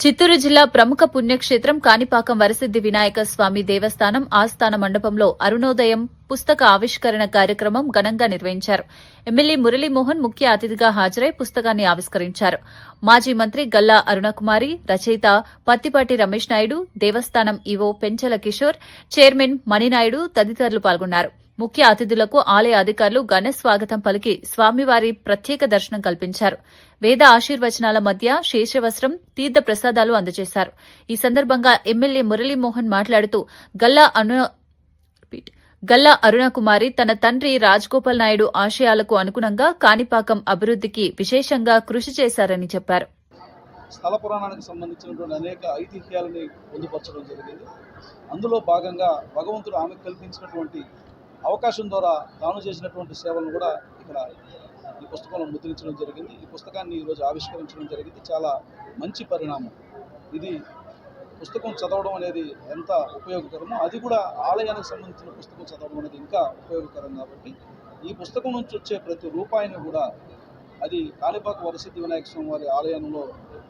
చిత్తూరు జిల్లా ప్రముఖ పుణ్యక్షేత్రం కాణిపాకం వరసిద్ది వినాయక స్వామి దేవస్థానం ఆస్థాన మండపంలో అరుణోదయం పుస్తక ఆవిష్కరణ కార్యక్రమం ఘనంగా నిర్వహించారు. ఎమ్మెల్యే మురళీమోహన్ ముఖ్య అతిథిగా హాజరై పుస్తకాన్ని ఆవిష్కరించారు. మాజీ మంత్రి గల్లా అరుణకుమారి, రచయిత పత్తిపాటి రమేష్ నాయుడు, దేవస్థానం ఈవో పెంచల కిషోర్, చైర్మన్ మణినాయుడు తదితరులు పాల్గొన్నారు. ముఖ్య అతిథులకు ఆలయ అధికారులు ఘన స్వాగతం పలికి స్వామివారి ప్రత్యేక దర్శనం కల్పించారు. వేద ఆశీర్వచనాల మధ్య శేషవస్త్రం, తీర్థ ప్రసాదాలు అందజేశారు. ఈ సందర్భంగా ఎమ్మెల్యే మురళీమోహన్ మాట్లాడుతూ గల్లా అరుణకుమారి తన తండ్రి రాజగోపాల్ నాయుడు ఆశయాలకు అనుగుణంగా కాణిపాకం అభివృద్దికి విశేషంగా కృషి చేశారని చెప్పారు. స్థల పురాణానికి సంబంధించినటువంటి అనేక ఐతిహ్యాలని పొందుపరచడం జరిగింది. అందులో భాగంగా భగవంతుడు ఆమెకు కల్పించినటువంటి అవకాశం ద్వారా తాను చేసినటువంటి సేవలను కూడా ఇక్కడ ఈ పుస్తకంలో ముద్రించడం జరిగింది. ఈ పుస్తకాన్ని ఈరోజు ఆవిష్కరించడం జరిగింది. చాలా మంచి పరిణామం. ఇది పుస్తకం చదవడం అనేది ఎంత ఉపయోగకరమో అది కూడా ఆలయానికి సంబంధించిన పుస్తకం చదవడం అనేది ఇంకా ఉపయోగకరం. కాబట్టి ఈ పుస్తకం నుంచి వచ్చే ప్రతి రూపాయిని కూడా అది కాణిపాక వరసిద్ది వినాయక స్వామి వారి ఆలయంలో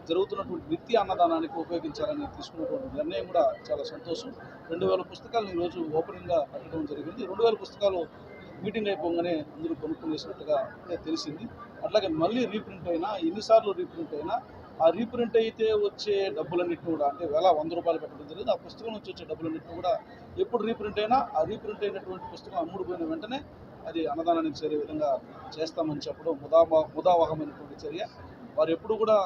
జరుగుతున్నటువంటి నిత్య అన్నదానానికి ఉపయోగించాలని తీసుకున్నటువంటి నిర్ణయం కూడా చాలా సంతోషం. 2000 పుస్తకాలను ఈరోజు ఓపెనింగ్గా పెట్టడం జరిగింది. 2000 పుస్తకాలు మీటింగ్ అయిపోగానే అందరూ కొనుక్కునేసినట్టుగా తెలిసింది. అట్లాగే మళ్ళీ రీప్రింట్ అయినా, ఎన్నిసార్లు రీప్రింట్ అయినా ఆ రీప్రింట్ అయితే వచ్చే డబ్బులన్నింటినీ కూడా అంటే ₹100 పెట్టడం జరిగింది. ఆ పుస్తకం నుంచి వచ్చే డబ్బులన్నింటినీ కూడా ఎప్పుడు రీప్రింట్ అయినా ఆ రీప్రింట్ అయినటువంటి పుస్తకం అమ్ముడుపోయిన వెంటనే అది అన్నదానానికి చేరే విధంగా చేస్తామని చెప్పడం ముదావహమైనటువంటి చర్య. వారు ఎప్పుడు కూడా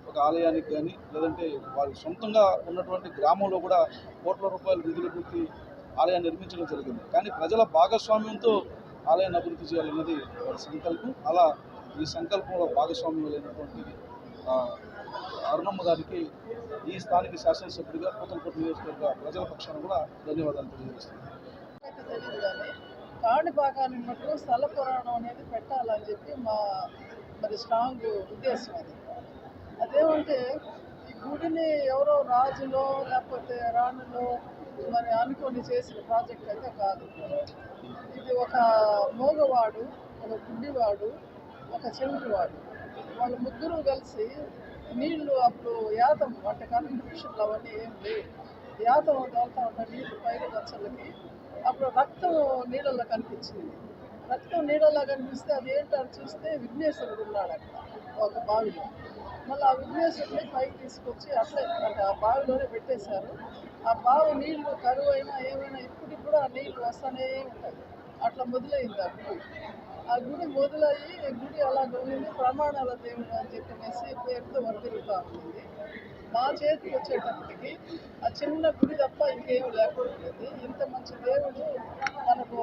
ఒక ఆలయానికి కానీ లేదంటే వారి సొంతంగా ఉన్నటువంటి గ్రామంలో కూడా కోట్ల రూపాయల నిధులు పెట్టి ఆలయాన్ని నిర్మించడం జరిగింది. కానీ ప్రజల భాగస్వామ్యంతో ఆలయాన్ని అభివృద్ధి చేయాలన్నది వారి సంకల్పం. అలా ఈ సంకల్పంలో భాగస్వామ్యం లేనటువంటి అరుణమ్మ గారికి ఈ స్థానిక శాసనసభ్యుడిగా పూతలపట్టు నియోజకవర్గ ప్రజల పక్షాన కూడా ధన్యవాదాలు తెలియజేస్తున్నాను. కాణిపాకానికి మటుకు స్థల పురాణం అనేది పెట్టాలని చెప్పి మరి స్ట్రాంగ్ ఉద్దేశం అది. అదేమంటే ఈ గుడిని ఎవరో రాజులో లేకపోతే రాణులో మరి అనుకొని చేసిన ప్రాజెక్ట్ అయితే కాదు. ఇది ఒక మోగవాడు, ఒక గుడ్డివాడు, ఒక చెవిటివాడు, వాళ్ళు ముగ్గురు కలిసి నీళ్లు అప్పుడు యాతం అంటే కన్ఫ్యూషన్లు అవన్నీ ఏం లేవు. యాతం తోలుతా ఉంటారు నీళ్ళు పైన గచ్చలకి. అప్పుడు రక్తం నీళ్ళల్లో కనిపించింది. రక్తం నీళ్ళల్లో కనిపిస్తే అది ఏంటని చూస్తే విఘ్నేశ్వరుడు ఉన్నాడు అక్కడ ఒక బావిలో. మళ్ళీ ఆ విఘ్నేశ్వరుని పైకి తీసుకొచ్చి అట్లే అంటే ఆ బావిలోనే పెట్టేశారు. ఆ బావి నీళ్లు కరువు అయినా ఏమైనా ఇప్పటికి కూడా ఆ నీళ్లు వస్తూనే ఉంటాయి. అట్లా మొదలైంది ఆ గుడి. ఆ గుడి మొదలయ్యి గుడి అలా ఉండింది. ప్రమాణాల దేవుడు అని చెప్పనేసి పేరుతో వర్తిరుగుతూ ఉంటుంది. మా చేతికి వచ్చేటప్పటికి ఆ చిన్న గుడి తప్ప ఇంకేమీ లేకపోతుంది. ఇంత మంచి దేవుడు మనకు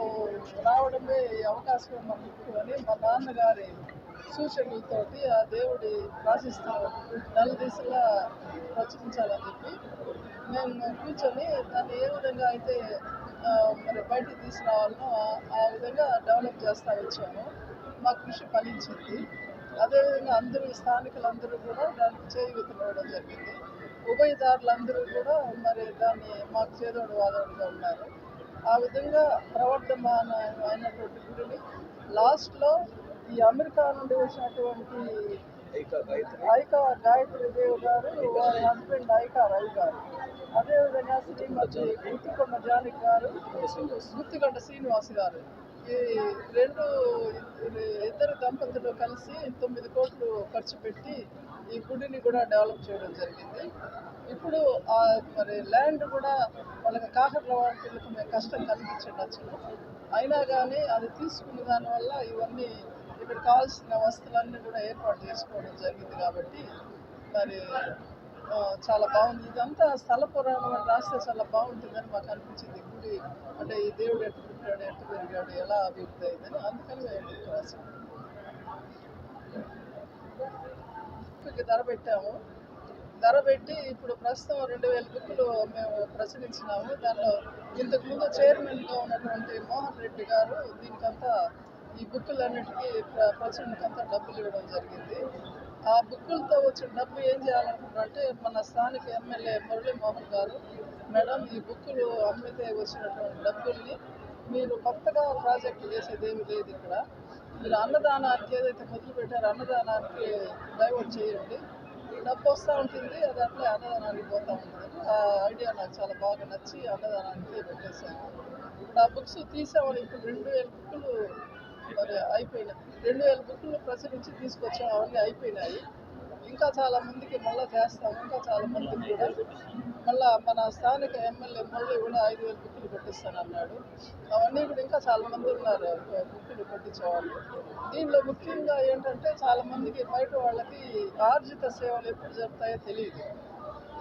రావడమే అవకాశం మనకు అని మా నాన్నగారి సూచనలతోటి ఆ దేవుడి ఆశిస్తూ నలుదిశలా రచించాలని చెప్పి మేము కూర్చొని దాన్ని ఏ విధంగా అయితే మరి బయటికి తీసుకురావాలనో ఆ విధంగా డెవలప్ చేస్తూ వచ్చాము. మా కృషి ఫలించింది. అదేవిధంగా అందరూ స్థానికులందరూ కూడా దానికి చేయూతనివ్వడం జరిగింది. ఉభయదారులందరూ కూడా మరి దాన్ని మాకు చేదోడు వాదోడుగా ఉన్నారు. ఆ విధంగా ప్రవర్ధమాన అయినటువంటి గుడిని లాస్ట్లో ఈ అమెరికా నుండి వచ్చినటువంటి ఐకా గాయత్రి దేవి గారు, వారి హస్బెండ్ ఐకా రవి గారు, అదేవిధంగా శ్రీమతి గుత్తికొండ జానకి గారు, గుత్తికొండ శ్రీనివాస్ గారు, ఈ ఇద్దరు దంపతులు కలిసి 9 కోట్లు ఖర్చు పెట్టి ఈ గుడిని కూడా డెవలప్ చేయడం జరిగింది. ఇప్పుడు మరి ల్యాండ్ కూడా వాళ్ళకి కాకర్ల వాటికి మేము కష్టం కలిగించవచ్చు. అయినా కానీ అది తీసుకున్న దానివల్ల ఇవన్నీ ఇక్కడ కావాల్సిన వస్తువులన్నీ కూడా ఏర్పాటు చేసుకోవడం జరిగింది. కాబట్టి మరి చాలా బాగుంది. ఇదంతా స్థల పురాణం అని రాస్తే చాలా బాగుంటుందని మాకు అనిపించింది. గుడి అంటే ఈ దేవుడు ఎట్టు పుట్టాడు, ఎట్టు పెరిగాడు, ఎలా అభివృద్ధి అయిందని అందుకని మేము రాసాము. ధర పెట్టాము. ధర పెట్టి ఇప్పుడు ప్రస్తుతం 2000 బుక్కులు మేము ప్రచురించినాము. దానిలో ఇంతకుముందు చైర్మన్గా ఉన్నటువంటి మోహన్ రెడ్డి గారు దీనికంతా ఈ బుక్కులన్నిటికీ ప్రచురణకంతా డబ్బులు ఇవ్వడం జరిగింది. ఆ బుక్కులతో వచ్చిన డబ్బు ఏం చేయాలనుకుంటారంటే మన స్థానిక ఎమ్మెల్యే మురళీమోహన్ గారు, మేడం ఈ బుక్కులు అమ్మితే వచ్చినటువంటి డబ్బుల్ని మీరు కొత్తగా ప్రాజెక్టు చేసేది ఏమీ లేదు. ఇక్కడ మీరు అన్నదానానికి ఏదైతే మొదలు పెట్టారో అన్నదానానికి డైవర్ట్ చేయండి. డబ్బు వస్తూ ఉంటుంది, అది అట్లే అన్నదానానికి పోతూ ఉంటుంది. ఆ ఐడియా నాకు చాలా బాగా నచ్చి అన్నదానానికి పెట్టేశాను. ఇప్పుడు ఆ బుక్స్ తీసామని ఇప్పుడు 2000 బుక్కులు మరి అయిపోయినాయి. 2000 బుక్కులు ప్రచురించి తీసుకొచ్చాం, అవన్నీ అయిపోయినాయి. ఇంకా చాలా మందికి మళ్ళీ చేస్తాము, ఇంకా చాలా మందికి కూడా మళ్ళీ మన స్థానిక ఎమ్మెల్యే మళ్ళీ కూడా 5000 బుక్కులు పెట్టిస్తానన్నాడు. అవన్నీ కూడా ఇంకా చాలా మంది ఉన్నారు బుక్కులు పెట్టించేవాళ్ళు. దీనిలో ముఖ్యంగా ఏంటంటే చాలా మందికి బయట వాళ్ళకి ఆర్జిత సేవలు ఎప్పుడు జరుగుతాయో తెలియదు.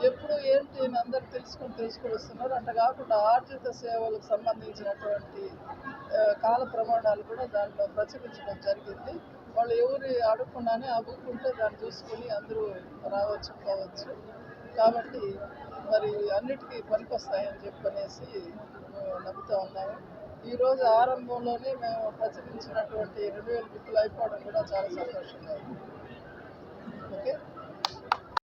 ఎప్పుడు ఏంటి అని అందరూ తెలుసుకొని వస్తున్నారు. అట్లా కాకుండా ఆర్జిత సేవలకు సంబంధించినటువంటి కాల ప్రమాణాలు కూడా దాంట్లో ప్రచురించడం జరిగింది. వాళ్ళు ఎవరు అడగకుండానే ఆ బుక్ ఉంటే దాన్ని చూసుకొని అందరూ రావచ్చు, పోవచ్చు. కాబట్టి మరి అన్నిటికీ పనికొస్తాయని చెప్పనేసి నమ్ముతూ ఉన్నాము. ఈరోజు ఆరంభంలోనే మేము ప్రచురించినటువంటి 2000 బుక్కులు అయిపోవడం కూడా చాలా సంతోషంగా ఉంది. ఓకే.